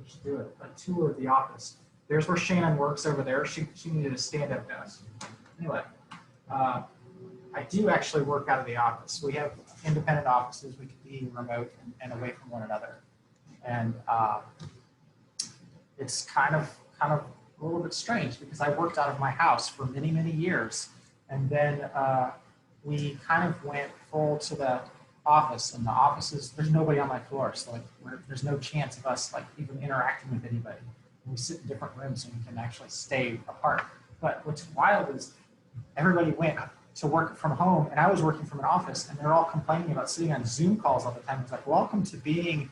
just do a tour of the office. There's where Shannon works over there. She needed a stand-up desk. Anyway, I do actually work out of the office. We have independent offices. We can be remote and away from one another. And it's kind of a little bit strange because I worked out of my house for many, many years. And then we kind of went full to the office, and the offices, there's nobody on my floor. So like there's no chance of us like even interacting with anybody. And we sit in different rooms and we can actually stay apart. But what's wild is everybody went to work from home, and I was working from an office, and they're all complaining about sitting on Zoom calls all the time. It's like, welcome to being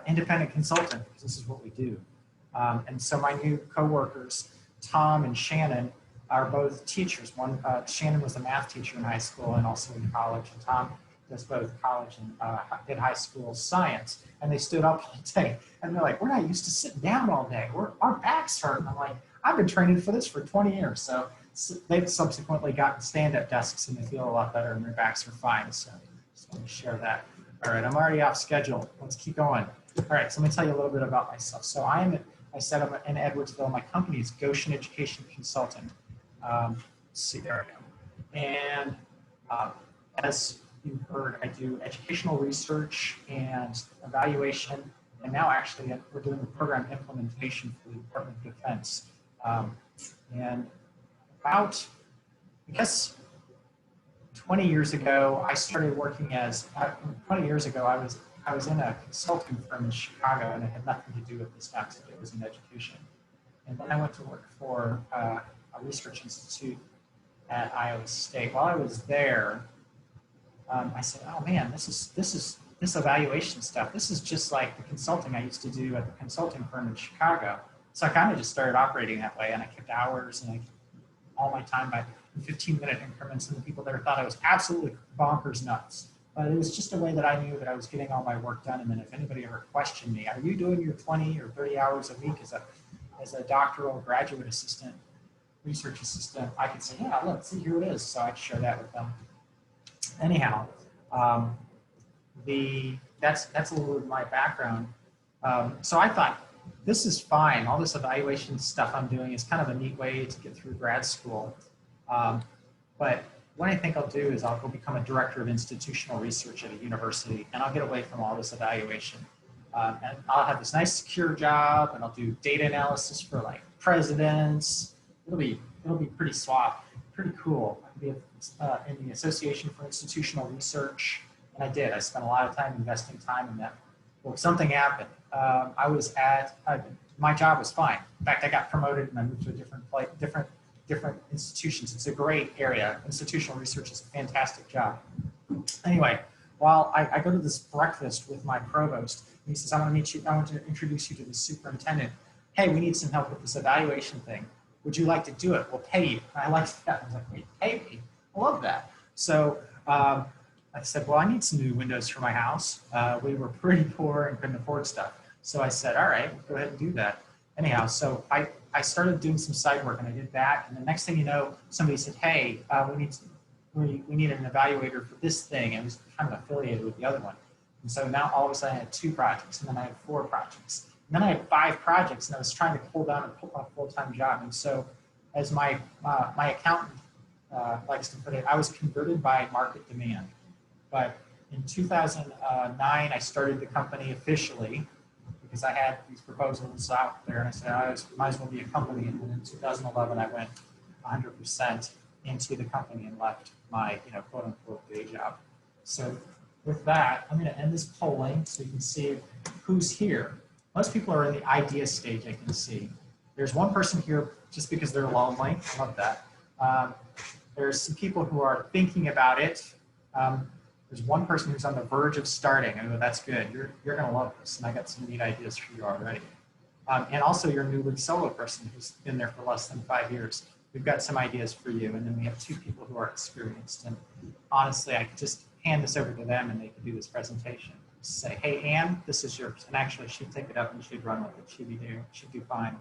independent consultant, because this is what we do. And so my new coworkers, Tom and Shannon, are both teachers. One, Shannon was a math teacher in high school and also in college, and Tom does both college and did high school science. And they stood up all day, and they're like, we're not used to sitting down all day. Our backs hurt. And I'm like, I've been training for this for 20 years. So they've subsequently gotten stand-up desks, and they feel a lot better, and their backs are fine. So just want to share that. All right, I'm already off schedule. Let's keep going. All right, so let me tell you a little bit about myself. So I said I'm in Edwardsville. My company is Goshen Education Consulting. Let's see, there we go. And as you heard, I do educational research and evaluation, and now actually we're doing a program implementation for the Department of Defense. And about, I guess, 20 years ago, I started working as, 20 years ago, I was in a consulting firm in Chicago, and it had nothing to do with this tax, it was in education. And then I went to work for a research institute at Iowa State. While I was there, I said, oh man, this evaluation stuff, this is just like the consulting I used to do at the consulting firm in Chicago. So I kind of just started operating that way, and I kept hours and all my time by 15-minute increments, and the people there thought I was absolutely bonkers nuts. But it was just a way that I knew that I was getting all my work done. And then if anybody ever questioned me, are you doing your 20 or 30 hours a week as a doctoral graduate assistant, research assistant, I could say, yeah, look, see, here it is. So I'd share that with them. Anyhow, that's a little bit of my background. So I thought, this is fine. All this evaluation stuff I'm doing is kind of a neat way to get through grad school. But what I think I'll do is I'll go become a director of institutional research at a university, and I'll get away from all this evaluation. And I'll have this nice secure job, and I'll do data analysis for like presidents. It'll be pretty suave, pretty cool. I'll be in the Association for Institutional Research, and I did. I spent a lot of time investing time in that. Well, something happened. My job was fine. In fact, I got promoted and I moved to a different institutions. It's a great area. Institutional research is a fantastic job. Anyway, while I go to this breakfast with my provost, and he says, I want to introduce you to the superintendent. Hey, we need some help with this evaluation thing. Would you like to do it? We'll pay you. And I liked that. I was like, wait, pay me? I love that. So I said, well, I need some new windows for my house. We were pretty poor and couldn't afford stuff. So I said, all right, go ahead and do that. Anyhow, so I started doing some side work, and I did that. And the next thing you know, somebody said, hey, we need an evaluator for this thing. And it was kind of affiliated with the other one. And so now all of a sudden I had 2 projects, and then I had 4 projects. And then I had 5 projects, and I was trying to pull down a full-time job. And so as my accountant likes to put it, I was converted by market demand. But in 2009, I started the company officially because I had these proposals out there, and I said, I might as well be a company. And then in 2011, I went 100% into the company and left my, quote unquote day job. So with that, I'm going to end this polling so you can see who's here. Most people are in the idea stage, I can see. There's one person here just because they're lonely. I love that. There's some people who are thinking about it. There's one person who's on the verge of starting. I go, that's good. You're going to love this. And I got some neat ideas for you already. And also your newly solo person who's been there for less than 5 years. We've got some ideas for you. And then we have 2 people who are experienced. And honestly, I could just hand this over to them and they could do this presentation. Say, hey, Anne, this is yours. And actually, she'd take it up and she'd run with it. She'd do fine.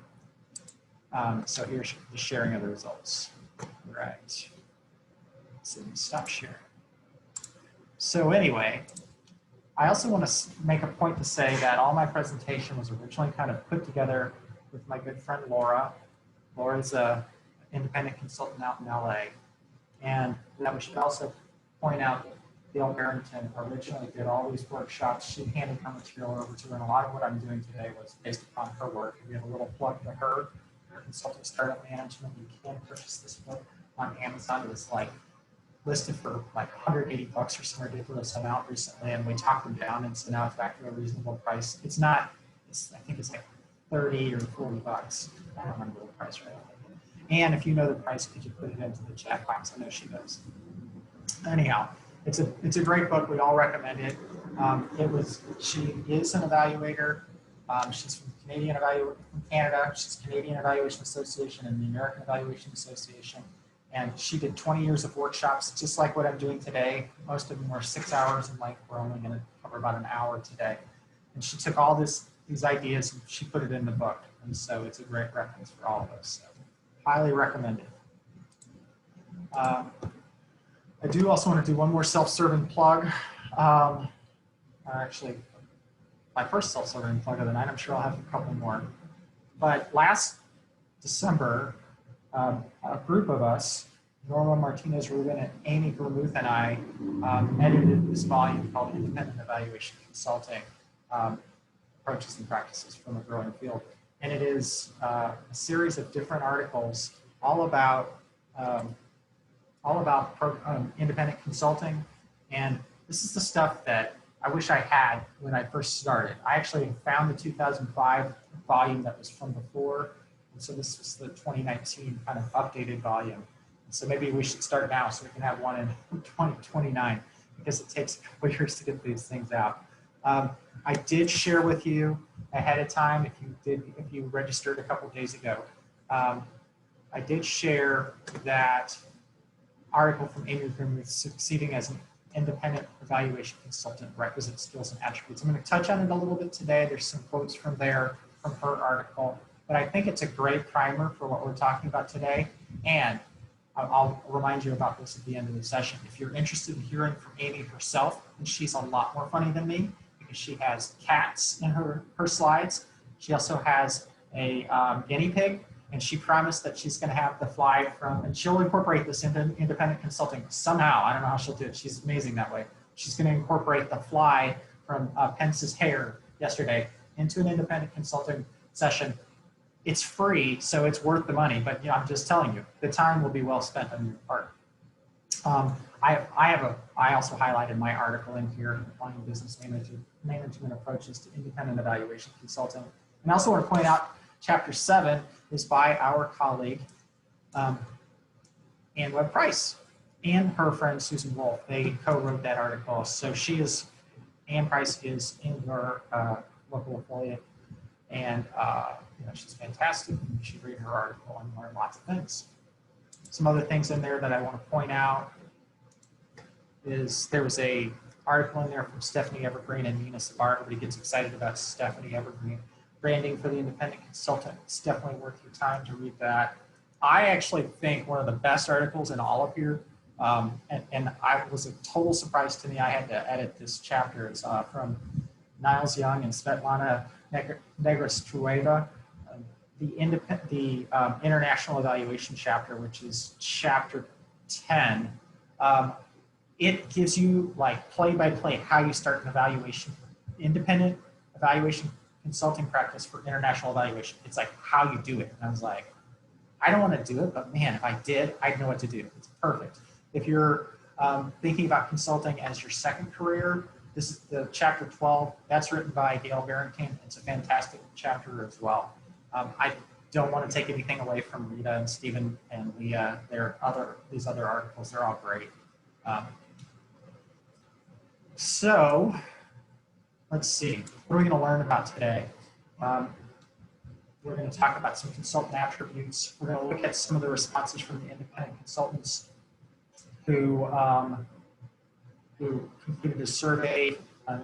So here's the sharing of the results. Right. So stop sharing. So anyway, I also want to make a point to say that all my presentation was originally kind of put together with my good friend Laura. Laura's an independent consultant out in LA. And that we should also point out that Gail Barrington originally did all these workshops. She handed her material over to her, and a lot of what I'm doing today was based upon her work. We have a little plug to her, Consulting Startup Management. You can purchase this book on Amazon. It was like listed for like 180 bucks or some ridiculous amount recently, and we talked them down, and so now it's back to a reasonable price. It's not, I think it's like 30 or 40 bucks. I don't remember the price right now. And if you know the price, could you put it into the chat box? I know she does. Anyhow, it's a great book. We all recommend it. She is an evaluator. She's from Canada. She's Canadian Evaluation Association and the American Evaluation Association. And she did 20 years of workshops, just like what I'm doing today. Most of them were 6 hours in length. We're only going to cover about an hour today. And she took all these ideas and she put it in the book. And so it's a great reference for all of us. So highly recommended. I do also want to do one more self-serving plug. Actually, my first self-serving plug of the night. I'm sure I'll have a couple more. But last December, a group of us, Norma Martinez-Rubin and Amy Vermouth and I, edited this volume called Independent Evaluation Consulting, Approaches and Practices from a Growing Field. And it is a series of different articles all about independent consulting. And this is the stuff that I wish I had when I first started. I actually found the 2005 volume that was from before. And so this was the 2019 kind of updated volume. And so maybe we should start now so we can have one in 2029 because it takes a couple years to get these things out. I did share with you ahead of time, if you registered a couple days ago, I did share that article from Amy Vermouth, Succeeding as an Independent Evaluation Consultant, Requisite Skills and Attributes. I'm going to touch on it a little bit today. There's some quotes from there, from her article, but I think it's a great primer for what we're talking about today. And I'll remind you about this at the end of the session. If you're interested in hearing from Amy herself, and she's a lot more funny than me because she has cats in her slides. She also has a guinea pig, and she promised that she's going to have the fly from, and she'll incorporate this into independent consulting somehow. I don't know how she'll do it. She's amazing that way. She's going to incorporate the fly from Pence's hair yesterday into an independent consulting session. It's free, so it's worth the money, but I'm just telling you, the time will be well spent on your part. I also highlighted my article in here, Applying Business Management Approaches to Independent Evaluation Consulting. And I also want to point out, Chapter 7 is by our colleague, Ann Webb Price, and her friend Susan Wolf. They co-wrote that article. So Ann Price is in your local affiliate, and she's fantastic. You should read her article and learn lots of things. Some other things in there that I want to point out is there was a article in there from Stephanie Evergreen and Nina Sabar. Everybody gets excited about Stephanie Evergreen. Branding for the independent consultant. It's definitely worth your time to read that. I actually think one of the best articles in all of here, and I was a total surprise to me. I had to edit this chapter. It's from Niles Young and Svetlana Negrestrueva, the international evaluation chapter, which is chapter 10. It gives you like play-by-play how you start an evaluation, independent evaluation consulting practice for international evaluation. It's like how you do it. And I was like, I don't want to do it, but man, if I did, I'd know what to do. It's perfect. If you're thinking about consulting as your second career, this is the chapter 12. That's written by Gail Barrington. It's a fantastic chapter as well. I don't want to take anything away from Rita and Stephen and Leah. These other articles, they're all great. So let's see, what are we going to learn about today? We're going to talk about some consultant attributes. We're going to look at some of the responses from the independent consultants who completed a survey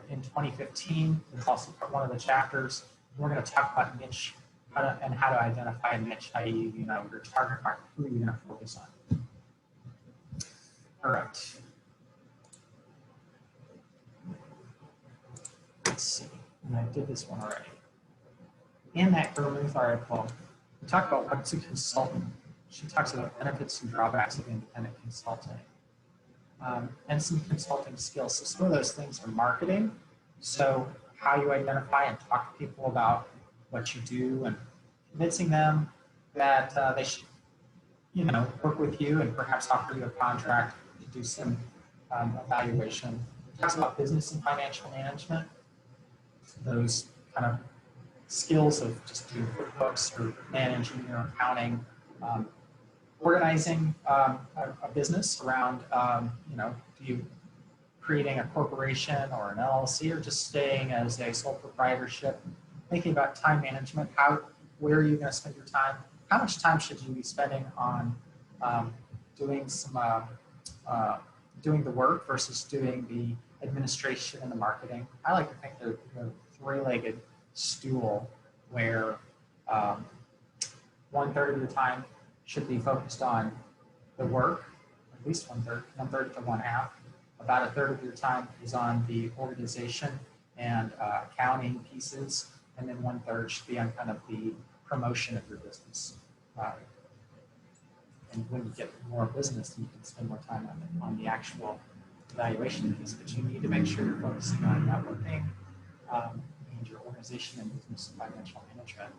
in 2015. It's also one of the chapters. We're going to talk about niche and how to identify a niche, i.e., your target market, who you're going to focus on. All right. let's see, and I did this one already. In that Germuth article, we talk about what's a consultant. She talks about benefits and drawbacks of independent consulting. And some consulting skills. So some of those things are marketing. So how you identify and talk to people about what you do and convincing them that they should, work with you and perhaps offer you a contract to do some evaluation. It talks about business and financial management. Those kind of skills of just doing QuickBooks or managing your accounting, organizing a business around, do you creating a corporation or an LLC or just staying as a sole proprietorship, thinking about time management, where are you going to spend your time? How much time should you be spending on doing the work versus doing the administration and the marketing? I like to think they're three-legged stool where 1/3 of the time should be focused on the work, at least 1/3 to 1/2. About 1/3 of your time is on the organization and accounting pieces, and then 1/3 should be on kind of the promotion of your business. And when you get more business, you can spend more time on the actual evaluation piece, but you need to make sure you're focusing on networking and your organization and business and financial management.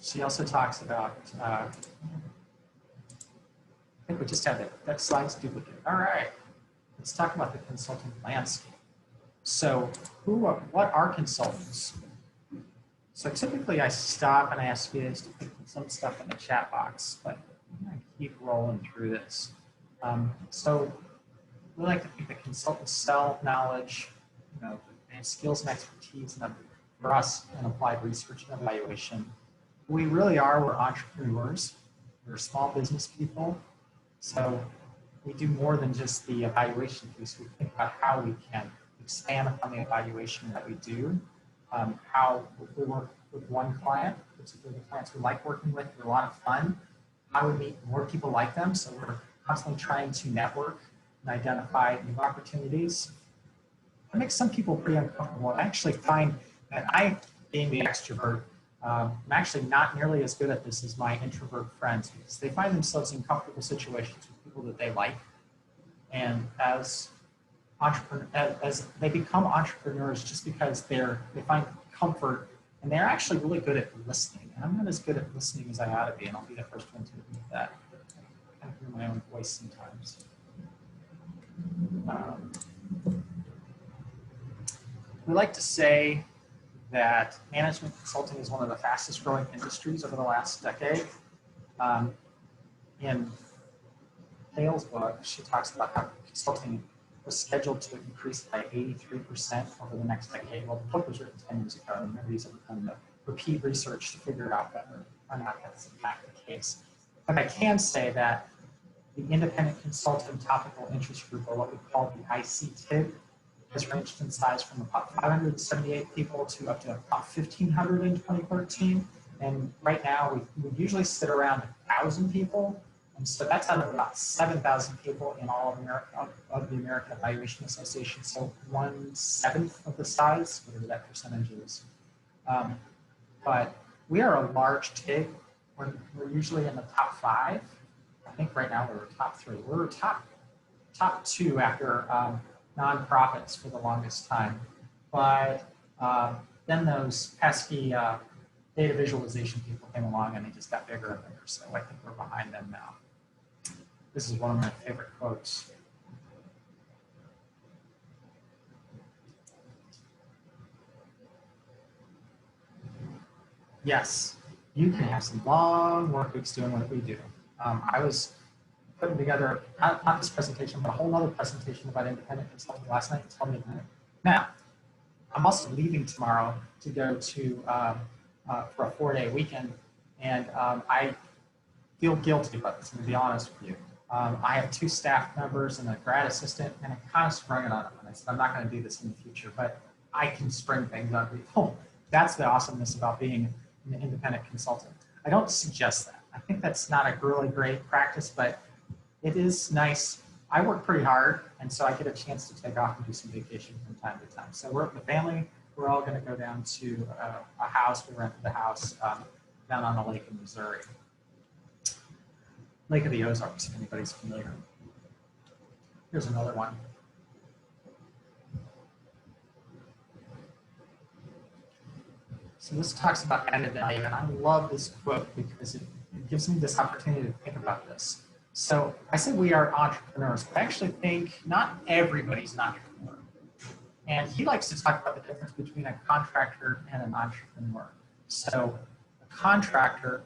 She also talks about, I think we just had that slide's duplicate. All right, let's talk about the consulting landscape. So what are consultants? So typically I stop and I ask you guys to put some stuff in the chat box, but I'm gonna keep rolling through this. So we like to think that consultants sell knowledge, and skills and expertise, and for us in applied research and evaluation. We're entrepreneurs. We're small business people. So we do more than just the evaluation piece. We think about how we can expand upon the evaluation that we do. How we work with one client, particularly the clients we like working with, they're a lot of fun. How we meet more people like them. So we're constantly trying to network and identify new opportunities. That makes some people pretty uncomfortable. I actually find that being the extrovert, I'm actually not nearly as good at this as my introvert friends because they find themselves in comfortable situations with people that they like. And as they become entrepreneurs just because they find comfort and they're actually really good at listening. And I'm not as good at listening as I ought to be, and I'll be the first one to admit that. I kind of hear my own voice sometimes. We like to say that management consulting is one of the fastest growing industries over the last decade. In Hale's book, she talks about how consulting was scheduled to increase by 83% over the next decade. Well, the book was written 10 years ago, and nobody's ever done the repeat research to figure out whether or not that's in fact the case. But I can say that the independent consulting topical interest group, or what we call the ICTIG, has ranged in size from about 578 people to up to about 1,500 in 2013. And right now, we usually sit around 1,000 people. And so that's out of about 7,000 people in all of the American Evaluation Association. So 1/7 of the size, whatever that percentage is. But we are a large TIG. We're usually in the top 5. I think right now we're top 3. We're top 2 after nonprofits for the longest time. But then those pesky data visualization people came along and they just got bigger and bigger. So I think we're behind them now. This is one of my favorite quotes. Yes, you can have some long work weeks doing what we do. I was putting together, not this presentation, but a whole other presentation about independent consulting last night until midnight. Now, I'm also leaving tomorrow to go to for a 4-day weekend, and I feel guilty about this, to be honest with you. I have 2 staff members and a grad assistant, and I kind of sprung it on them. And I said, I'm not going to do this in the future, but I can spring things on people. That's the awesomeness about being an independent consultant. I don't suggest that. I think that's not a really great practice, but it is nice I work pretty hard, and so I get a chance to take off and do some vacation from time to time. So we're the family. We're all going to go down to a house. We rented the house down on a lake in Missouri, Lake of the Ozarks, if anybody's familiar. Here's another one. So this talks about added value, and I love this quote because it gives me this opportunity to think about this. So I said we are entrepreneurs, but I actually think not everybody's an entrepreneur. And he likes to talk about the difference between a contractor and an entrepreneur. So a contractor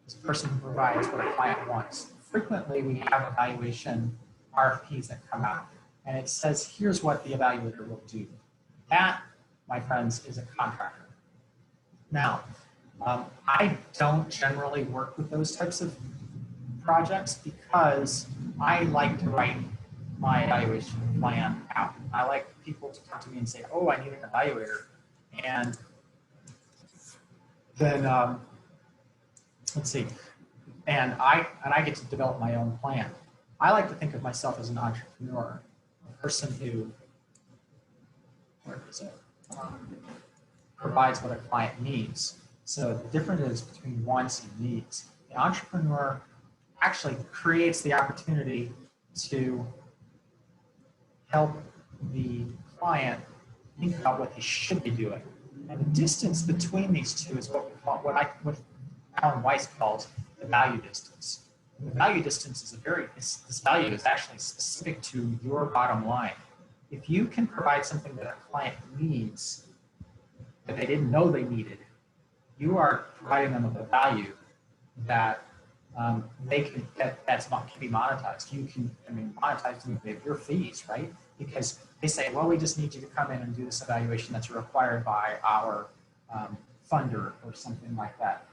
is a person who provides what a client wants. Frequently, we have evaluation RFPs that come out, and it says, here's what the evaluator will do. That, my friends, is a contractor. Now, I don't generally work with those types of projects because I like to write my evaluation plan out. I like people to come to me and say, oh, I need an evaluator. And then, let's see, and I get to develop my own plan. I like to think of myself as an entrepreneur, a person who, where is it? Provides what a client needs. So the difference between wants and needs. The entrepreneur actually creates the opportunity to help the client think about what they should be doing. And the distance between these two is what we call, what Alan Weiss calls the value distance. The value distance is this value is actually specific to your bottom line. If you can provide something that a client needs that they didn't know they needed, you are providing them with a value that they can can be monetized. You can, monetize them with your fees, right? Because they say, well, we just need you to come in and do this evaluation that's required by our funder or something like that.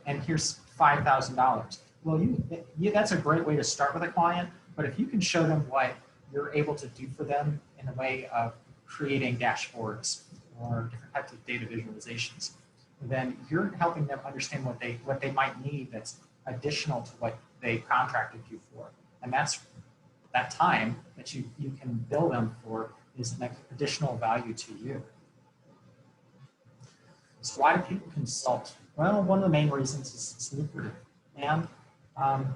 And here's $5,000. Well, that's a great way to start with a client, but if you can show them what you're able to do for them in the way of creating dashboards or different types of data visualizations, then you're helping them understand what they might need that's additional to what they contracted you for. And that's that time that you can bill them for is an additional value to you. So why do people consult? Well, one of the main reasons is it's lucrative. And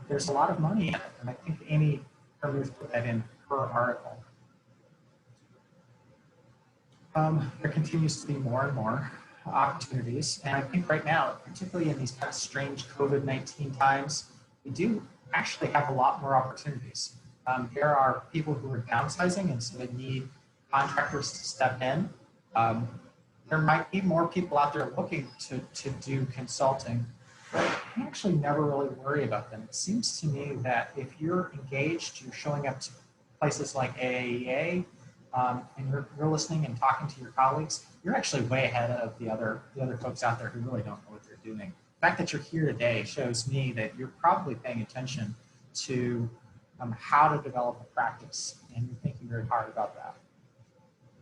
there's a lot of money in it. And I think Amy Hermuth put that in her article. There continues to be more and more opportunities. And I think right now, particularly in these kind of strange COVID-19 times, we do actually have a lot more opportunities. There are people who are downsizing, and so they need contractors to step in. There might be more people out there looking to do consulting, but I actually never really worry about them. It seems to me that if you're engaged, you're showing up to places like AAEA, and you're listening and talking to your colleagues, you're actually way ahead of the other folks out there who really don't know what they're doing. The fact that you're here today shows me that you're probably paying attention to how to develop a practice, and you're thinking very hard about that.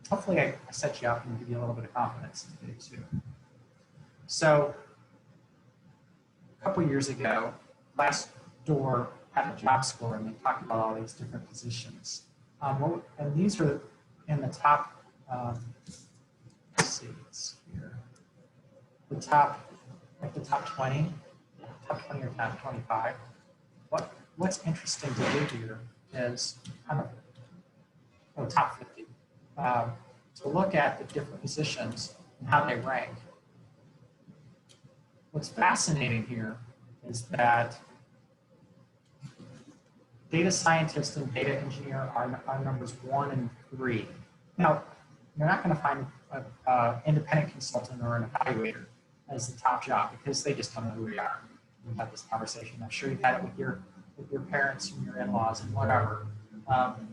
Hopefully I set you up and give you a little bit of confidence today too. So a couple years ago, Glassdoor had a job score, and they talked about all these different positions. And these are in the top, let's see, it's here. The top 20, top 20 or top 25. What's interesting to do here is kind of, top 50, to look at the different positions and how they rank. What's fascinating here is that data scientist and data engineer are numbers 1 and 3. Now, you're not going to find an independent consultant or an evaluator as the top job because they just don't know who we are. We've had this conversation. I'm sure you've had it with your parents and your in-laws and whatever.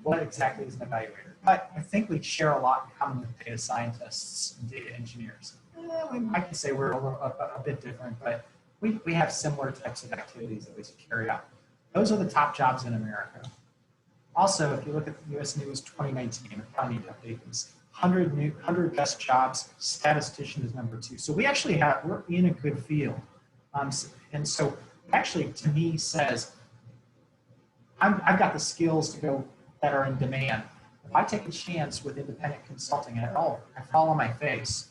What exactly is an evaluator? But I think we share a lot in common with data scientists and data engineers. I can say we're a bit different, but we have similar types of activities that we carry out. Those are the top jobs in America. Also, if you look at the US News 2019, I probably need to update this, 100 best jobs, statistician is number 2. So we actually we're in a good field. And so actually to me says, I've got the skills to go that are in demand. If I take a chance with independent consulting and oh, I fall on my face,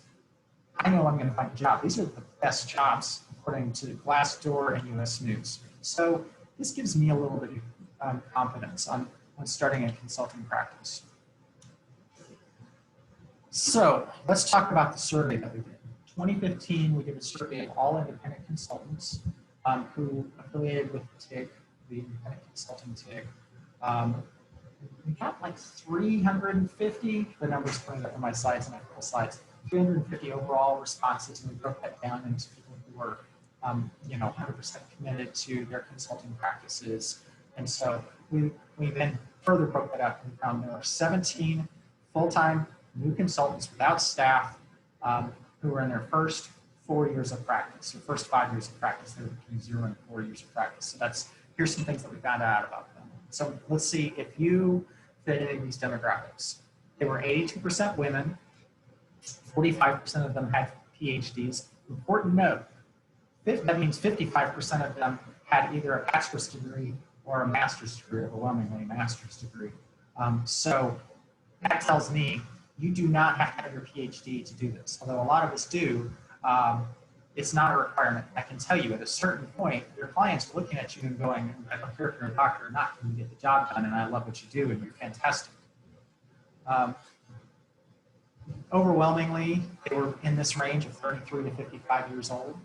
I know I'm going to find a job. These are the best jobs according to Glassdoor and US News. So this gives me a little bit of confidence on starting a consulting practice. So let's talk about the survey that we did. 2015, we did a survey of all independent consultants who affiliated with the TIG, the independent consulting TIG. We got like 350, the numbers pointed up on my slides and a couple slides, 350 overall responses, and we broke that down into people who were, 100% committed to their consulting practices. And so we then further broke that up and found there are 17 full-time new consultants without staff who were in their first 4 years of practice, or first 5 years of practice. They were between 0 and 4 years of practice. So here's some things that we found out about them. So let's see if you fit any of these demographics. They were 82% women, 45% of them had PhDs. Important note, that means 55% of them had either a bachelor's degree or a master's degree, overwhelmingly a master's degree. So that tells me you do not have to have your PhD to do this. Although a lot of us do, it's not a requirement. I can tell you at a certain point, your clients are looking at you and going, I don't care if you're a doctor or not, can you get the job done? And I love what you do and you're fantastic. Overwhelmingly, they were in this range of 33 to 55 years old.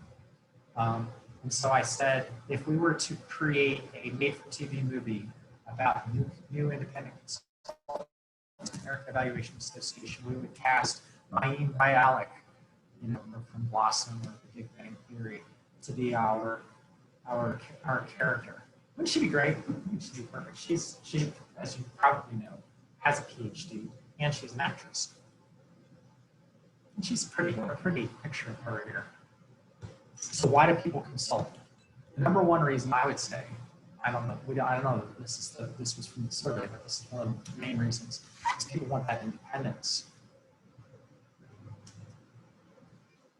And so I said, if we were to create a made-for-TV movie about new independent consultants, American Evaluation Association, we would cast Mayim Bialik, from Blossom or The Big Bang Theory, to be our character. Wouldn't she be great? She'd be perfect. She, as you probably know, has a PhD and she's an actress. And she's pretty, a pretty picture of her here. So why do people consult? The number one reason I would say, I don't know that this was from the survey, but this is one of the main reasons, is people want that independence.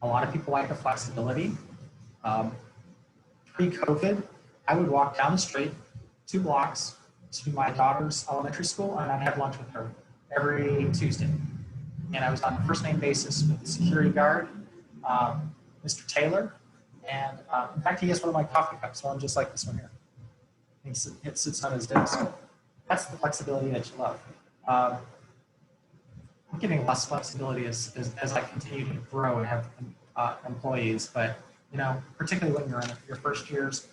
A lot of people like the flexibility. Pre-COVID, I would walk down the street 2 blocks to my daughter's elementary school, and I'd have lunch with her every Tuesday. And I was on a first name basis with the security guard, Mr. Taylor. And in fact, he has one of my coffee cups, one just like this one here. It sits on his desk. That's the flexibility that you love. I'm getting less flexibility as I continue to grow and have employees, but particularly when you're in your first years,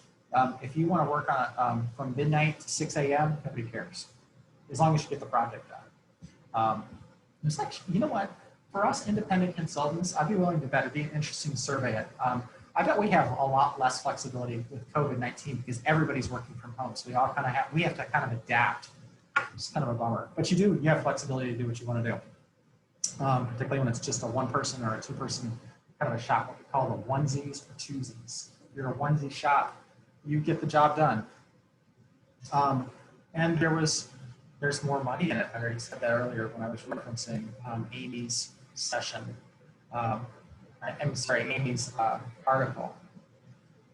if you want to work on from midnight to 6 a.m., nobody cares, as long as you get the project done. It's like, you know what? For us independent consultants, I'd be willing to bet it'd be an interesting survey. I bet we have a lot less flexibility with COVID-19 because everybody's working from home, so we have to kind of adapt. It's kind of a bummer, but you have flexibility to do what you want to do. Particularly when it's just a 1-person or a 2-person kind of a shop, what we call the onesies or twosies. If you're a onesie shop, you get the job done. And there's more money in it. I already said that earlier when I was referencing Amy's session. I'm sorry, Amy's article.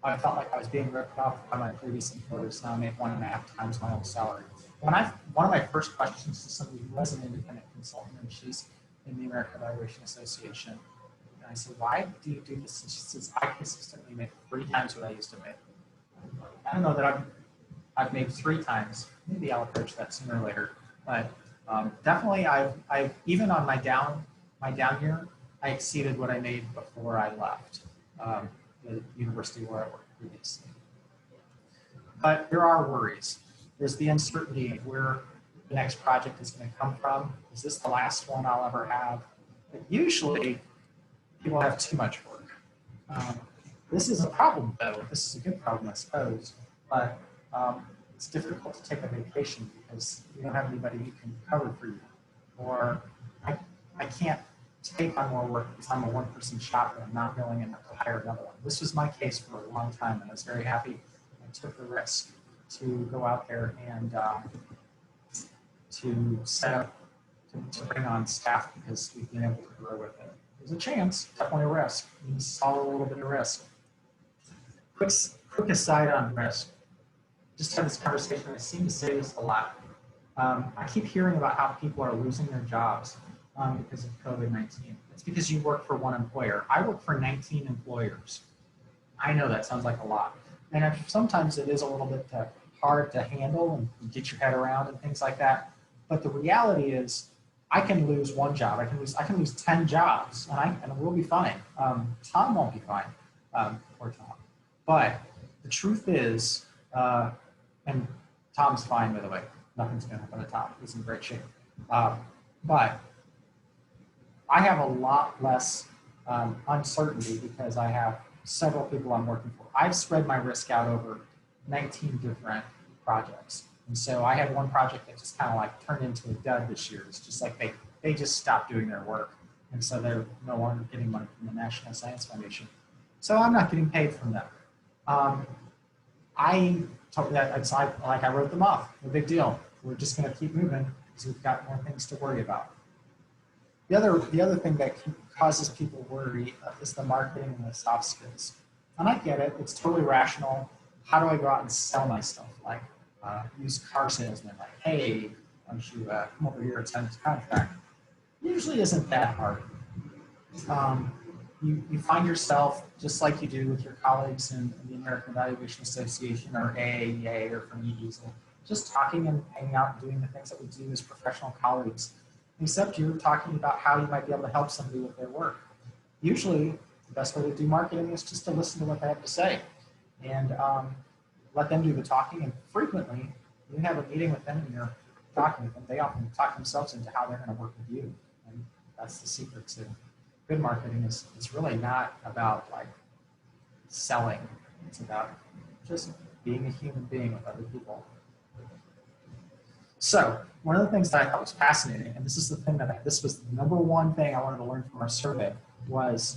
I felt like I was being ripped off by my previous employers. Now I make 1.5 times my own salary. One of my first questions to somebody who was an independent consultant, and she's in the American Evaluation Association, and I said, "Why do you do this?" And she says, "I consistently make 3 times what I used to make." I don't know that I've made 3 times. Maybe I'll approach that sooner or later, but definitely I've even on my down year, I exceeded what I made before I left the university where I worked previously. But there are worries. There's the uncertainty of where the next project is going to come from. Is this the last one I'll ever have? But usually, people have too much work. This is a problem, though. This is a good problem, I suppose. But it's difficult to take a vacation because you don't have anybody who can cover for you. Or I can't take on more work because I'm a 1-person shop and I'm not willing enough to hire another one. This was my case for a long time, and I was very happy I took the risk to go out there and to set up, to bring on staff because we've been able to grow with it. There's a chance, definitely a risk. You solve a little bit of risk. Quick aside on risk. Just had this conversation, I seem to say this a lot. I keep hearing about how people are losing their jobs because of COVID-19. It's because you work for one employer. I work for 19 employers. I know that sounds like a lot. And sometimes it is a little bit hard to handle and get your head around and things like that. But the reality is I can lose one job. I can lose 10 jobs and we'll be fine. Tom won't be fine, poor Tom. But the truth is, and Tom's fine, by the way. Nothing's going to happen to Tom. He's in great shape. But I have a lot less uncertainty because I have several people I'm working for. I've spread my risk out over 19 different projects. And so I had one project that just kind of like turned into a dud this year. It's just like they just stopped doing their work. And so they're no longer getting money from the National Science Foundation. So I'm not getting paid from them. I told that it's like I wrote them off. No big deal. We're just going to keep moving because we've got more things to worry about. The other thing that causes people worry is the marketing and the soft skills. And I get it. It's totally rational. How do I go out and sell my stuff? Like used car salesman, like, hey, why don't you come over here and sign this contract? Usually isn't that hard. You find yourself, just like you do with your colleagues in the American Evaluation Association or AAEA or from eEasel, just talking and hanging out and doing the things that we do as professional colleagues, except you're talking about how you might be able to help somebody with their work. Usually, the best way to do marketing is just to listen to what they have to say and let them do the talking. And frequently, you have a meeting with them and you're talking with them. They often talk themselves into how they're going to work with you. And that's the secret to good marketing is it's really not about like selling. It's about just being a human being with other people. So one of the things that I thought was fascinating, and this is the thing that this was the number one thing I wanted to learn from our survey, was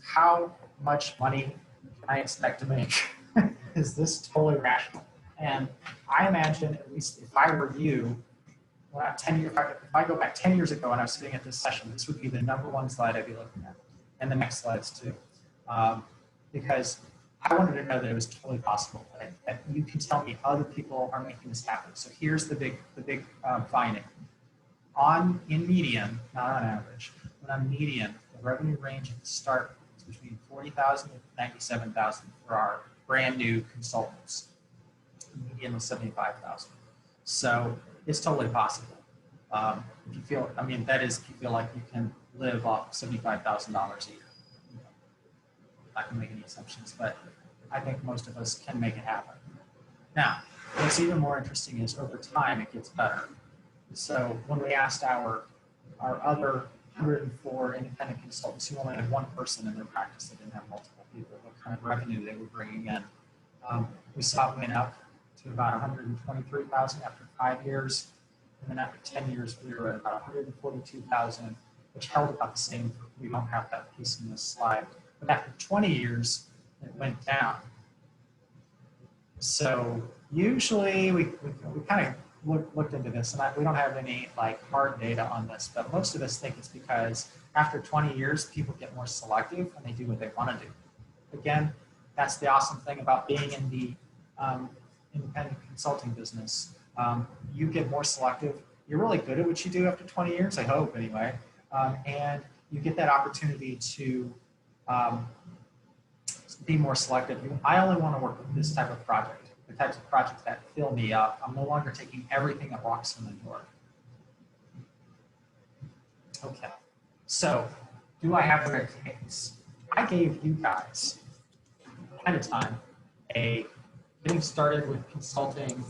how much money can I expect to make? Is this totally rational? And I imagine, at least if I were you, well, 10 years, if I go back 10 years ago and I was sitting at this session, this would be the number one slide I'd be looking at, and the next slides too, because I wanted to know that it was totally possible. That you can tell me other people are making this happen. So here's the big finding. In median, not on average, but on median, the revenue range at the start is between 40,000 and 97,000 for our brand new consultants. The median was 75,000. So it's totally possible. If you feel, I mean, that is if you feel like you can live off $75,000 a year. I can make any assumptions, but I think most of us can make it happen. Now, what's even more interesting is over time it gets better. So when we asked our other 104 independent consultants who only had one person in their practice, they didn't have multiple people, what kind of revenue they were bringing in, we saw it went up to about 123,000 after 5 years, and then after 10 years we were at about 142,000, which held about the same. We don't have that piece in this slide. But after 20 years, it went down. So usually we kind of looked into this, and we don't have any like hard data on this, but most of us think it's because after 20 years, people get more selective and they do what they want to do. Again, that's the awesome thing about being in the independent consulting business. You get more selective. You're really good at what you do after 20 years, I hope anyway, and you get that opportunity to be more selective. I only want to work with this type of project, the types of projects that fill me up. I'm no longer taking everything that walks in the door. Okay, so do I have what it takes? I gave you guys ahead of time a getting started with consulting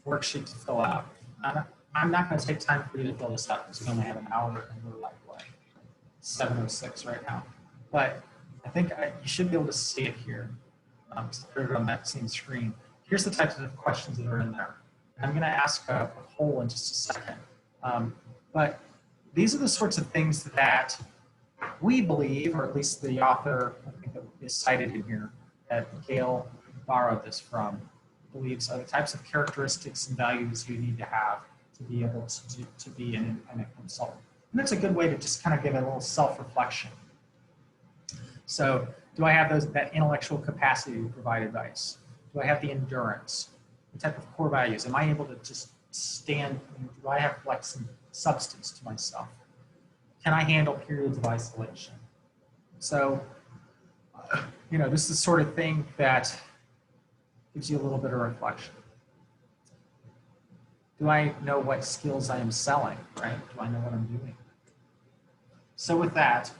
worksheet to fill out. I'm not going to take time for you to fill this out because we only have an hour and we're like what, 7:06 right now. But I think you should be able to see it here. Put it on that same screen. Here's the types of questions that are in there. I'm going to ask a poll in just a second. But these are the sorts of things that we believe, or at least the author, I think that is cited in here, that Gail borrowed this from, believes are the types of characteristics and values you need to have to be able to be an independent consultant. And that's a good way to just kind of give a little self-reflection. So do I have that intellectual capacity to provide advice? Do I have the endurance? The type of core values? Am I able to just stand, do I have like some substance to myself? Can I handle periods of isolation? So, this is the sort of thing that gives you a little bit of reflection. Do I know what skills I am selling, right? Do I know what I'm doing? So with that,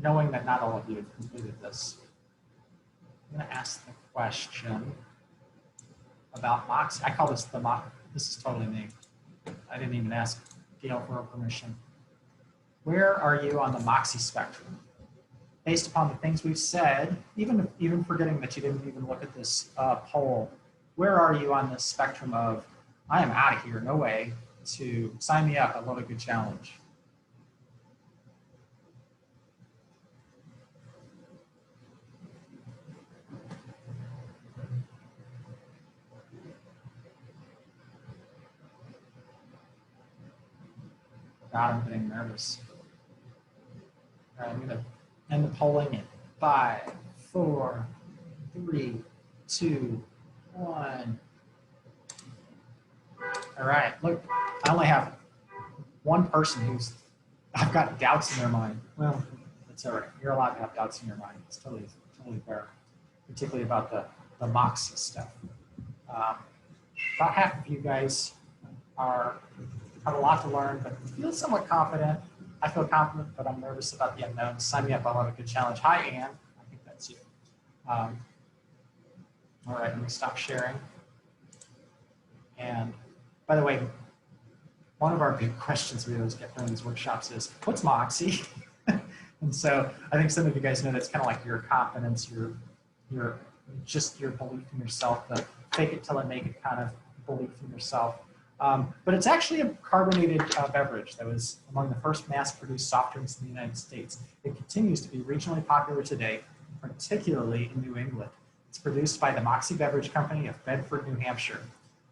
knowing that not all of you have completed this, I'm going to ask the question about Moxie. I call this the Moxie. This is totally me. I didn't even ask Gail for her permission. Where are you on the Moxie spectrum? Based upon the things we've said, even forgetting that you didn't even look at this poll, where are you on this spectrum of, I am out of here, no way, to sign me up, I love a good challenge? God, I'm getting nervous. All right, I'm going to end the polling in 5, 4, 3, 2, 1. All right, look, I only have one person I've got doubts in their mind. Well, that's all right. You're allowed to have doubts in your mind. It's totally fair, particularly about the Moxie stuff. About half of you guys have a lot to learn, but feel somewhat confident. I feel confident, but I'm nervous about the unknown. Sign me up. I'll have a good challenge. Hi, Anne. I think that's you. All right, let me stop sharing. And by the way, one of our big questions we always get during these workshops is, what's Moxie? And so I think some of you guys know that's kind of like your confidence, your belief in yourself, the fake it till I make it kind of belief in yourself. But it's actually a carbonated beverage that was among the first mass-produced soft drinks in the United States. It continues to be regionally popular today, particularly in New England. It's produced by the Moxie Beverage Company of Bedford, New Hampshire.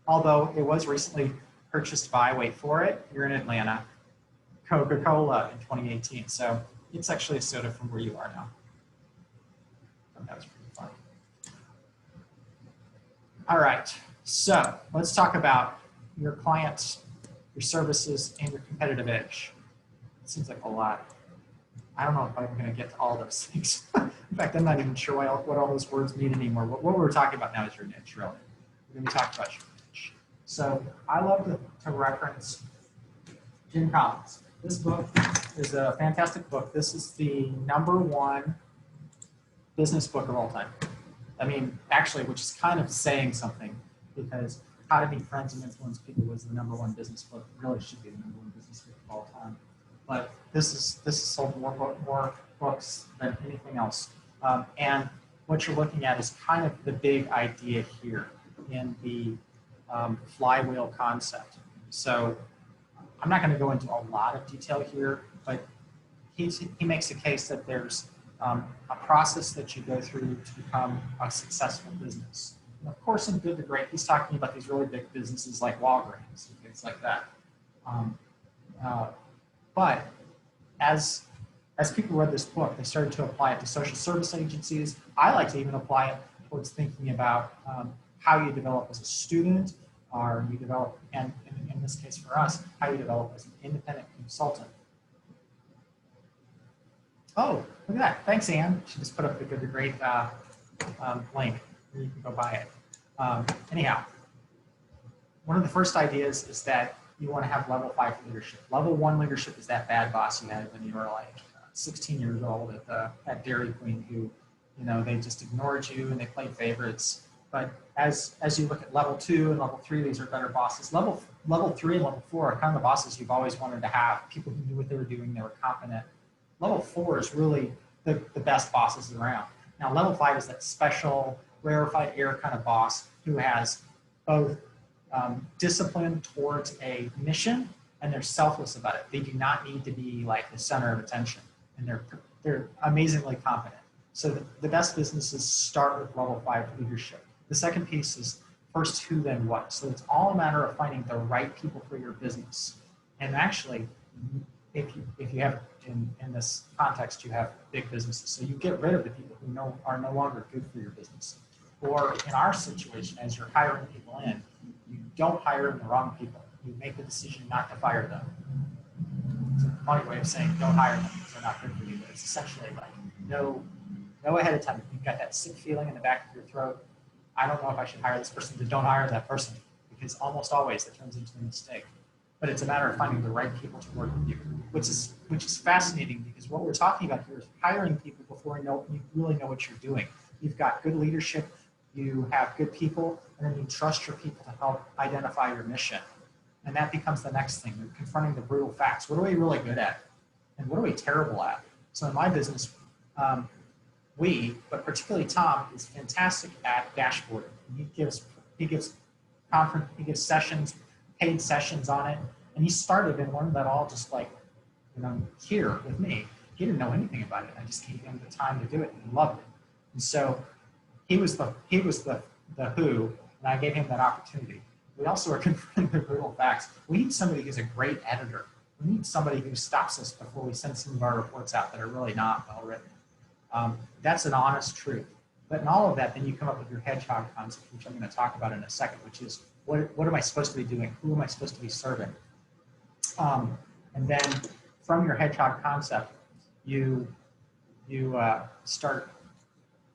Although it was recently purchased by, wait for it, you're in Atlanta, Coca-Cola in 2018. So it's actually a soda from where you are now. That was pretty fun. All right, so let's talk about your clients, your services, and your competitive edge. It seems like a lot. I don't know if I'm going to get to all those things. In fact, I'm not even sure what all those words mean anymore. What we're talking about now is your niche, really. We're going to be talking about your niche. So I love to reference Jim Collins. This book is a fantastic book. This is the #1 business book of all time. I mean, actually, which is kind of saying something, because How to Be Friends and Influence People was the #1 business book. It really should be the #1 business book of all time. But this is sold more books than anything else. And what you're looking at is kind of the big idea here in the flywheel concept. So I'm not going to go into a lot of detail here, but he makes a case that there's a process that you go through to become a successful business. And of course, in Good to Great, he's talking about these really big businesses like Walgreens and things like that. But as people read this book, they started to apply it to social service agencies. I like to even apply it towards thinking about how you develop as a student, or you develop, and in this case for us, how you develop as an independent consultant. Oh, look at that. Thanks, Anne. She just put up the Good to Great link where you can go buy it. Anyhow, one of the first ideas is that you want to have level 5 leadership. Level 1 leadership is that bad boss you had when you were like 16 years old at Dairy Queen, who, they just ignored you and they played favorites. But as you look at level 2 and level 3, these are better bosses. Level 3 and level 4 are kind of the bosses you've always wanted to have, people who knew what they were doing, they were competent. Level 4 is really the best bosses around. Now, level 5 is that special, rarefied air kind of boss who has both discipline towards a mission, and they're selfless about it. They do not need to be like the center of attention, and they're amazingly competent. So the best businesses start with level 5 leadership. The second piece is first who, then what. So it's all a matter of finding the right people for your business. And actually, if you have, in this context, you have big businesses. So you get rid of the people who are no longer good for your business. Or in our situation, as you're hiring people in, don't hire the wrong people. You make the decision not to fire them. It's a funny way of saying don't hire them because they're not good for you, but it's essentially like know ahead of time. If you've got that sick feeling in the back of your throat, I don't know if I should hire this person, then don't hire that person, because almost always it turns into a mistake. But it's a matter of finding the right people to work with you, which is fascinating, because what we're talking about here is hiring people before you really know what you're doing. You've got good leadership, you have good people, and then you trust your people to help identify your mission. And that becomes the next thing. You're confronting the brutal facts. What are we really good at? And what are we terrible at? So in my business, but particularly Tom, is fantastic at dashboarding. He gives sessions, paid sessions on it, and he started and learned that all just like, here with me. He didn't know anything about it. I just gave him the time to do it, and he loved it. And so he was the who, and I gave him that opportunity. We also are confronting the brutal facts. We need somebody who's a great editor. We need somebody who stops us before we send some of our reports out that are really not well written. That's an honest truth. But in all of that, then you come up with your hedgehog concept, which I'm going to talk about in a second, which is what am I supposed to be doing? Who am I supposed to be serving? And then from your hedgehog concept, you start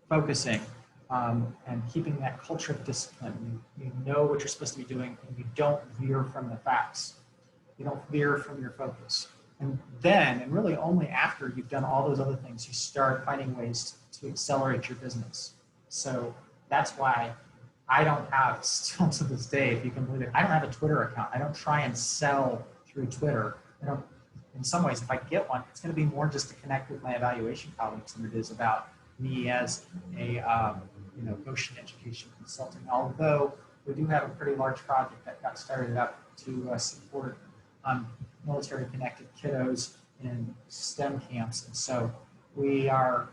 focusing and keeping that culture of discipline. You know what you're supposed to be doing, and you don't veer from the facts. You don't veer from your focus. And then, and really only after you've done all those other things, you start finding ways to accelerate your business. So that's why I don't have, still to this day, if you can believe it, I don't have a Twitter account. I don't try and sell through Twitter. In some ways, if I get one, it's going to be more just to connect with my evaluation colleagues than it is about me as a Goshen education consulting. Although we do have a pretty large project that got started up to support military connected kiddos in STEM camps, and so we are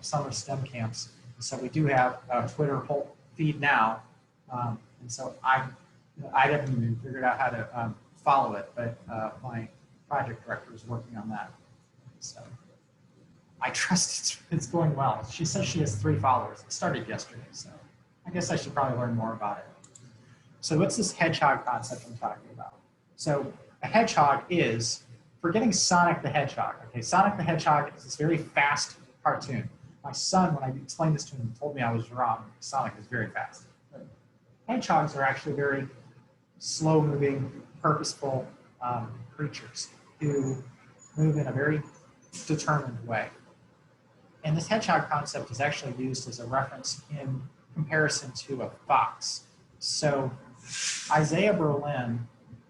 summer STEM camps. And so we do have a Twitter whole feed now, and so I haven't even figured out how to follow it, but my project director is working on that. So I trust it's going well. She says she has 3 followers. It started yesterday, so I guess I should probably learn more about it. So what's this hedgehog concept I'm talking about? So a hedgehog is, forgetting Sonic the Hedgehog. Okay, Sonic the Hedgehog is this very fast cartoon. My son, when I explained this to him, told me I was wrong. Sonic is very fast. But hedgehogs are actually very slow-moving, purposeful creatures who move in a very determined way. And this hedgehog concept is actually used as a reference in comparison to a fox. So Isaiah Berlin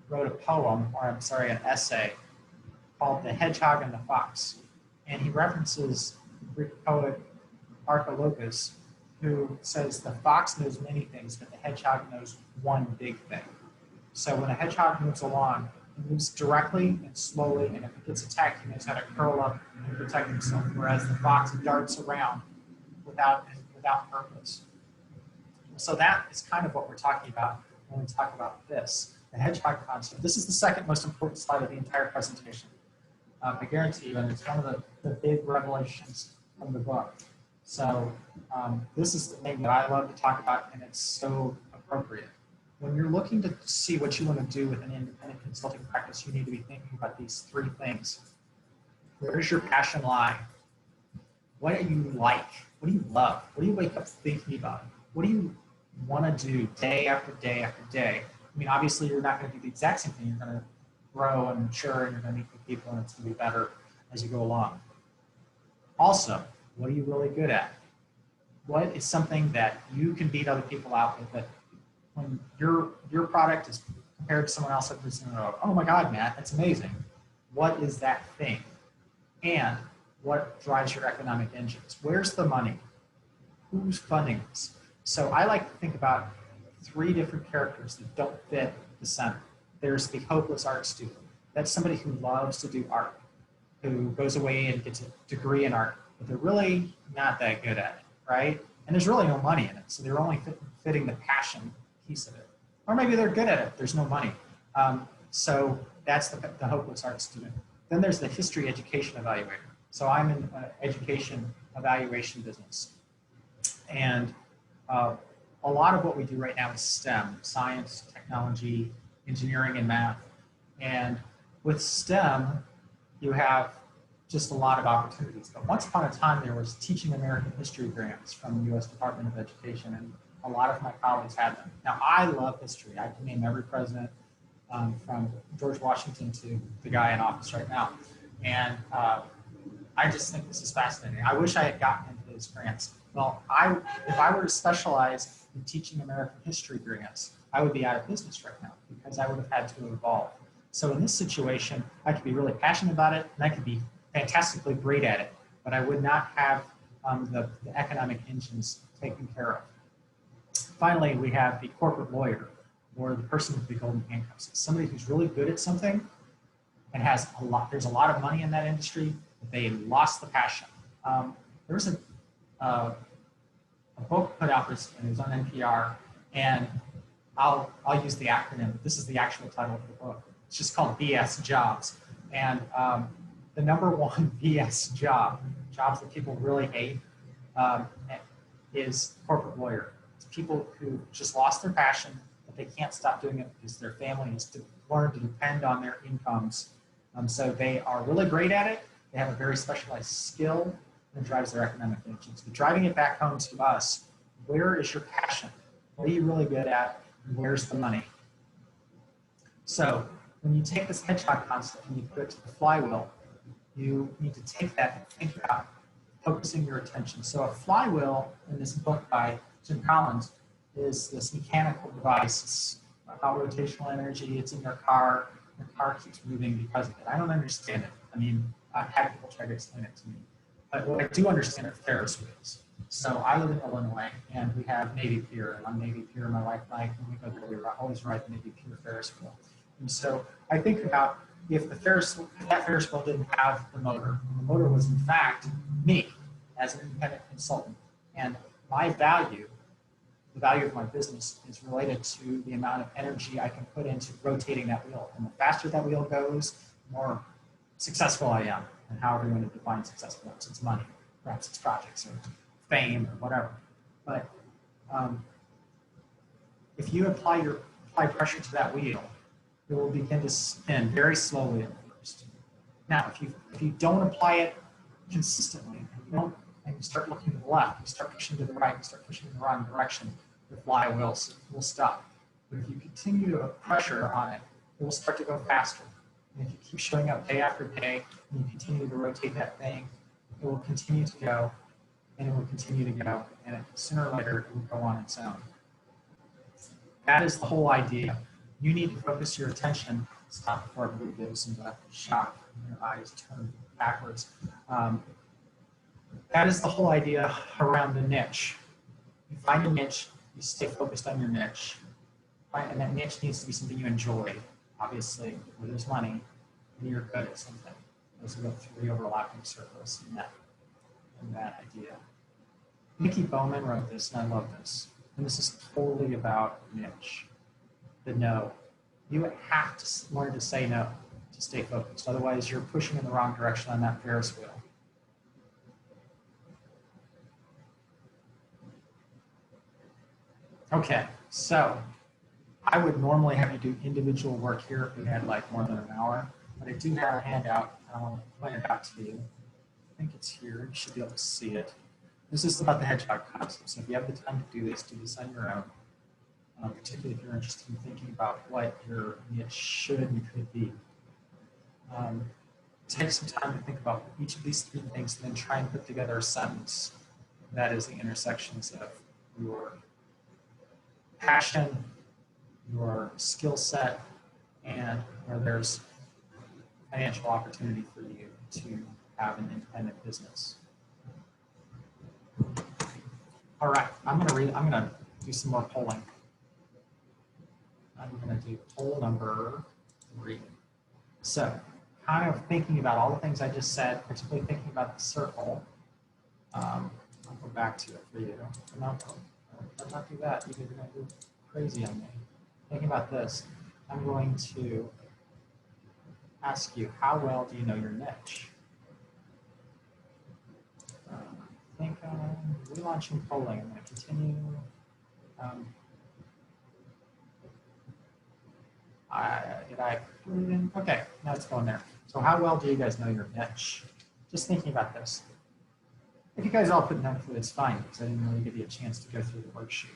wrote a poem, or I'm sorry, an essay called The Hedgehog and the Fox. And he references Greek poet Archilochus, who says the fox knows many things, but the hedgehog knows one big thing. So when a hedgehog moves along, it moves directly and slowly, and if it gets attacked, he knows how to curl up and protect himself, whereas the fox darts around without purpose. So that is kind of what we're talking about when we talk about this, the hedgehog concept. This is the second most important slide of the entire presentation. I guarantee you, and it's one of the big revelations from the book. So this is the thing that I love to talk about, and it's so appropriate. When you're looking to see what you want to do with an independent consulting practice, you need to be thinking about these 3 things. Where does your passion lie? What do you like? What do you love? What do you wake up thinking about? What do you want to do day after day after day? I mean, obviously, you're not going to do the exact same thing. You're going to grow and mature, and you're going to meet new people, and it's going to be better as you go along. Also, what are you really good at? What is something that you can beat other people out with, that when your product is compared to someone else, oh my God, Matt, that's amazing. What is that thing? And what drives your economic engines? Where's the money? Who's funding this? So I like to think about 3 different characters that don't fit the center. There's the hopeless art student. That's somebody who loves to do art, who goes away and gets a degree in art, but they're really not that good at it, right? And there's really no money in it, so they're only fitting the passion piece of it. Or maybe they're good at it, there's no money. So that's the hopeless art student. Then there's the history education evaluator. So I'm in an education evaluation business. And a lot of what we do right now is STEM, science, technology, engineering, and math. And with STEM, you have just a lot of opportunities. But once upon a time, there was Teaching American History grants from the US Department of Education, and a lot of my colleagues had them. Now, I love history. I can name every president from George Washington to the guy in office right now. And I just think this is fascinating. I wish I had gotten into those grants. Well, if I were to specialize in teaching American history grants, I would be out of business right now because I would have had to evolve. So in this situation, I could be really passionate about it and I could be fantastically great at it, but I would not have the economic engines taken care of. Finally, we have the corporate lawyer, or the person with the golden handcuffs. It's somebody who's really good at something and has there's a lot of money in that industry, but they lost the passion. There was a book put out this, and it was on NPR, and I'll use the acronym, but this is the actual title of the book. It's just called BS Jobs. And the number one BS jobs that people really hate, is corporate lawyer. It's people who just lost their passion, but they can't stop doing it because their family has learned to depend on their incomes. So they are really great at it. They have a very specialized skill that drives their economic engines. But driving it back home to us, where is your passion? What are you really good at? And where's the money? So when you take this hedgehog concept and you put it to the flywheel, you need to take that and think about focusing your attention. So a flywheel in this book by Jim Collins is this mechanical device. It's about rotational energy. It's in your car. Your car keeps moving because of it. I don't understand it. I mean, I've had people try to explain it to me. But what I do understand are Ferris wheels. So I live in Illinois, and we have Navy Pier. And on Navy Pier, my wife and I, when we go there, we always ride the Navy Pier Ferris wheel. And so I think about if that Ferris wheel didn't have the motor, and the motor was in fact me as an independent consultant, and my value, the value of my business, is related to the amount of energy I can put into rotating that wheel. And the faster that wheel goes, the more successful I am, and however you want to define successful. Perhaps it's money, perhaps it's projects or fame or whatever. But if you apply pressure to that wheel, it will begin to spin very slowly at first. Now, if you don't apply it consistently, and you start looking to the left, you start pushing to the right, you start pushing in the wrong direction, the flywheel will stop. But if you continue to put pressure on it, it will start to go faster. And if you keep showing up day after day, and you continue to rotate that thing, it will continue to go, and it will continue to go, and sooner or later, it will go on its own. That is the whole idea. You need to focus your attention. Stop before everybody goes into shock and your eyes turn backwards. That is the whole idea around the niche. You find a niche, you stay focused on your niche, and that niche needs to be something you enjoy, obviously, where there's money, and you're good at something. Those are the three overlapping circles in that idea. Mickey Bowman wrote this, and I love this. And this is totally about niche. The no. You have to learn to say no to stay focused. Otherwise, you're pushing in the wrong direction on that Ferris wheel. Okay, so I would normally have you do individual work here if we had like more than an hour, but I do have a handout. I want to point it out to you. I think it's here. You should be able to see it. This is about the hedgehog concept. So if you have the time to do this on your own. Particularly if you're interested in thinking about what your niche should and could be. Take some time to think about each of these three things and then try and put together a sentence that is the intersections of your passion, your skill set, and where there's financial opportunity for you to have an independent business. All right, I'm gonna do some more polling. I'm going to do poll number 3. So, kind of thinking about all the things I just said, particularly thinking about the circle. I'll go back to it for you. No, let's not do that. You guys are going to go crazy on me. Thinking about this, I'm going to ask you, how well do you know your niche? I think relaunching polling. I'm going to continue. Um, did I put it in? Okay, now it's going there. So how well do you guys know your niche? Just thinking about this. If you guys all put no clue, it's fine because I didn't really give you a chance to go through the worksheet.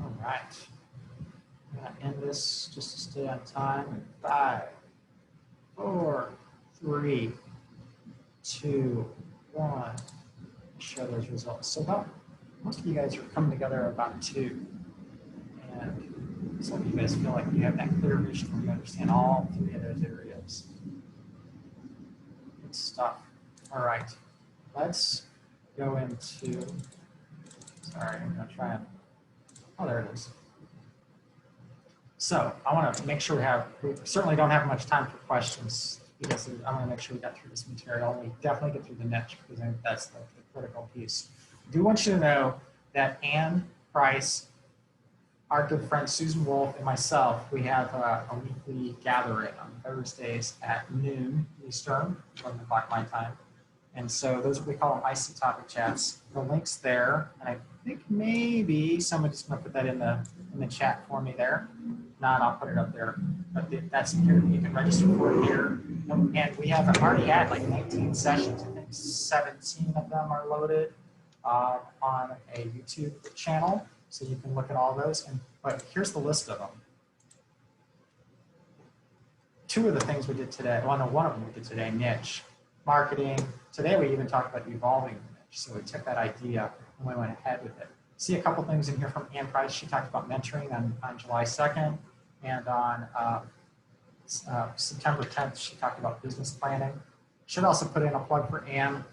All right. I'm going to end this just to stay on time in 5, 4, 3, 2, 1. Show those results. So about most of you guys are coming together about 2. And some of you guys feel like you have that clear vision where you understand all 3 of those areas. Good stuff. All right. Let's go into, sorry, I'm going to try and, oh, there it is. So I want to make sure we certainly don't have much time for questions because I want to make sure we got through this material and we definitely get through the niche because I think that's the critical piece. I do want you to know that Ann Price, our good friend Susan Wolf, and myself, we have a weekly gathering on Thursdays at noon Eastern, 11 o'clock my time. And so those, we call them IC topic chats. The link's there. And I think maybe somebody's going to put that in the chat for me there. If not, I'll put it up there. But that's here. You can register for it here. And we have already had like 19 sessions. I think 17 of them are loaded on a YouTube channel. So you can look at all those. But here's the list of them. 2 of the things we did today, well, no, one of them we did today, niche. Marketing. Today we even talked about evolving the niche. So we took that idea and we went ahead with it. See a couple things in here from Ann Price. She talked about mentoring on July 2nd. And on September 10th, she talked about business planning. Should also put in a plug for Ann.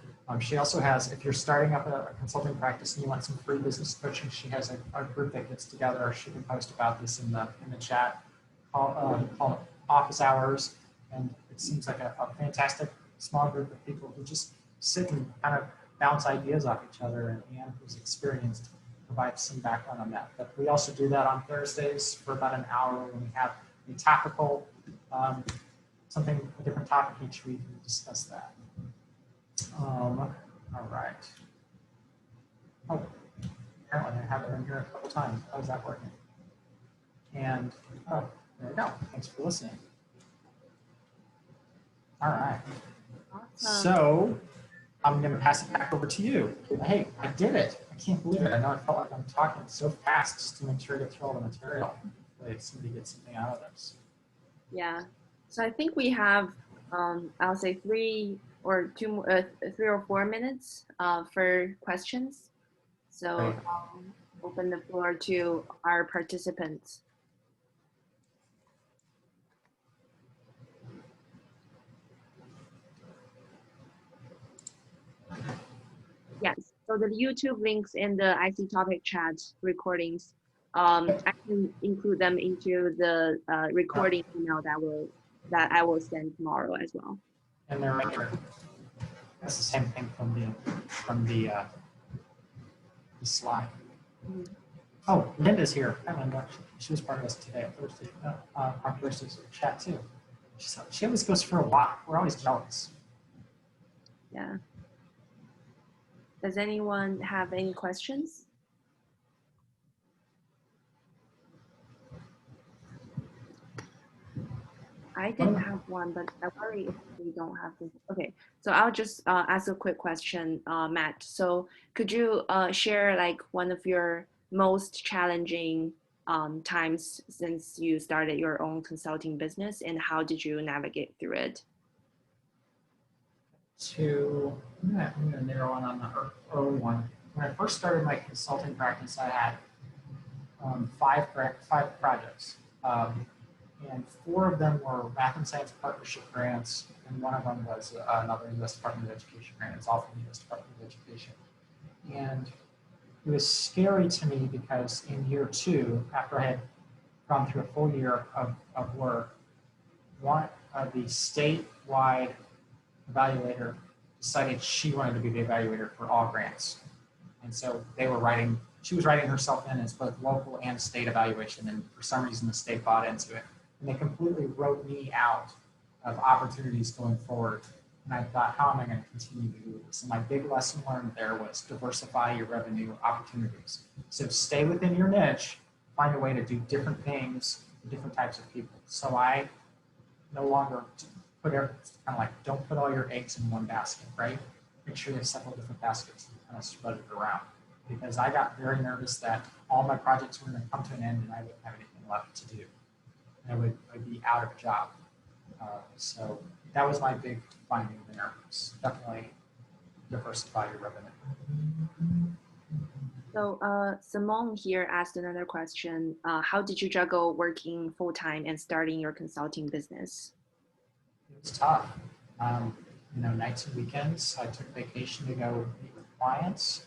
She also has, if you're starting up a consulting practice and you want some free business coaching, she has a group that gets together. She can post about this in the chat called Office Hours. And it seems like a fantastic small group of people who just sit and kind of bounce ideas off each other. And Ann, who's experienced, provides some background on that. But we also do that on Thursdays for about an hour when we have a topical, a different topic each week, and we discuss that. All right. Oh, apparently I have it in here a couple times. How's that working? And oh, there we go. Thanks for listening. All right. Awesome. So I'm going to pass it back over to you. Hey, I did it. I can't believe it. I know I felt like I'm talking so fast just to make sure to get through all the material. Hopefully somebody gets something out of this. Yeah. So I think we have, I'll say 3 or 4 minutes for questions. So I'll open the floor to our participants. Yes, so the YouTube links in the IC topic chat recordings, I can include them into the recording email that I will send tomorrow as well. And they're right here. That's the same thing from the slide. Mm-hmm. Oh, Linda's here. Hi, Linda. She was part of us today at Thursday, our Thursday's chat too. She always goes for a walk. We're always jealous. Yeah. Does anyone have any questions? I didn't have one, but I worry if we don't have this. Okay, so I'll just ask a quick question, Matt. So could you share like one of your most challenging times since you started your own consulting business, and how did you navigate through it? I'm gonna narrow in on the early one. When I first started my consulting practice, I had 5 projects. And 4 of them were math and science partnership grants, and 1 of them was another U.S. Department of Education grant. It's all from the U.S. Department of Education. And it was scary to me because in year 2, after I had gone through a full year of work, the statewide evaluator decided she wanted to be the evaluator for all grants. And so they were writing she was writing herself in as both local and state evaluation, and for some reason the state bought into it, and they completely wrote me out of opportunities going forward. And I thought, how am I going to continue to do this? And my big lesson learned there was diversify your revenue opportunities. So stay within your niche, find a way to do different things for different types of people. So I no longer put kind of like, don't put all your eggs in one basket, right? Make sure you have several different baskets and kind of spread it around. Because I got very nervous that all my projects were going to come to an end and I wouldn't have anything left to do. And I'd be out of a job. So that was my big finding there. Was definitely diversify your revenue. So Simone here asked another question. How did you juggle working full-time and starting your consulting business? It was tough. Nights and weekends, I took vacation to go meet with clients,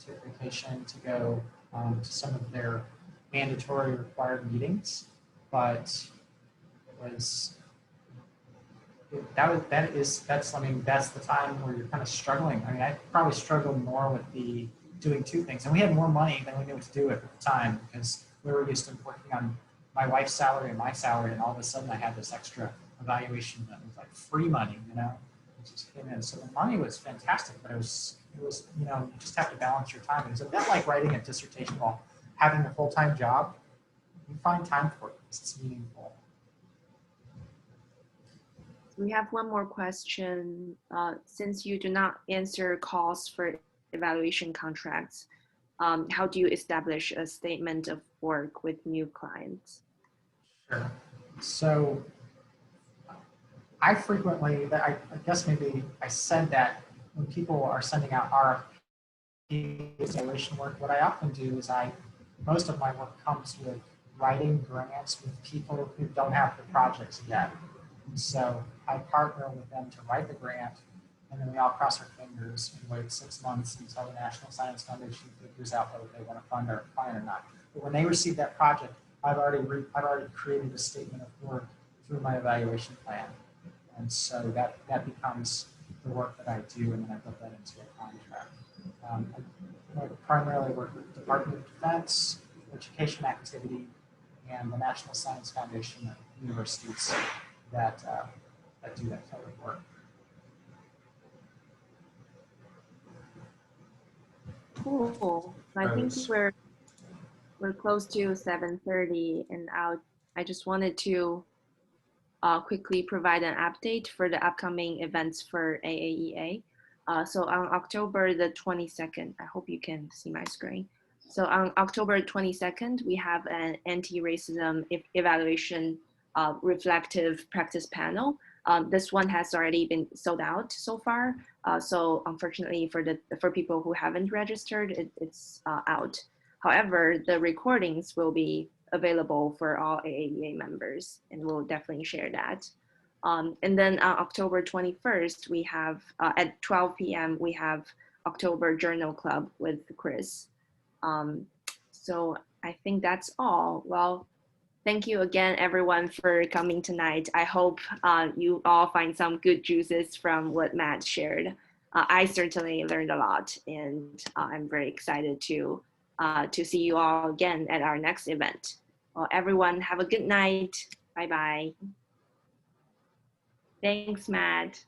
took vacation to go to some of their mandatory required meetings, but that's the time where you're kind of struggling. I mean, I probably struggled more with the doing two things, and we had more money than we knew what to do with at the time because we were used to working on my wife's salary and my salary, and all of a sudden I had this extra evaluation that was like free money, it just came in. So the money was fantastic, but it was, you just have to balance your time. It was a bit like writing a dissertation while having a full-time job. You find time for it because it's meaningful. We have one more question. Since you do not answer calls for evaluation contracts, how do you establish a statement of work with new clients? Sure. So I frequently, I guess maybe I said that when people are sending out RFP evaluation work, what I often do is most of my work comes with writing grants with people who don't have the projects yet. And so I partner with them to write the grant, and then we all cross our fingers and wait 6 months until the National Science Foundation figures out whether they want to fund our client or not. But when they receive that project, I've already created a statement of work through my evaluation plan. And so that becomes the work that I do, and then I put that into a contract. I primarily work with the Department of Defense, education activity, and the National Science Foundation at universities that do that type of work. Cool. I think we're close to 7:30, and I just wanted to quickly provide an update for the upcoming events for AAEA. So on October the 22nd, I hope you can see my screen. So on October 22nd, we have an anti-racism evaluation reflective practice panel. This one has already been sold out so far. So unfortunately for people who haven't registered, it's out. However, the recordings will be available for all AAEA members, and we'll definitely share that. And then on October 21st, we have at 12 p.m. we have October Journal Club with Chris. So I think that's all. Well, thank you again, everyone, for coming tonight. I hope you all find some good juices from what Matt shared. I certainly learned a lot, and I'm very excited to see you all again at our next event. Well, everyone, have a good night. Bye-bye. Thanks, Matt.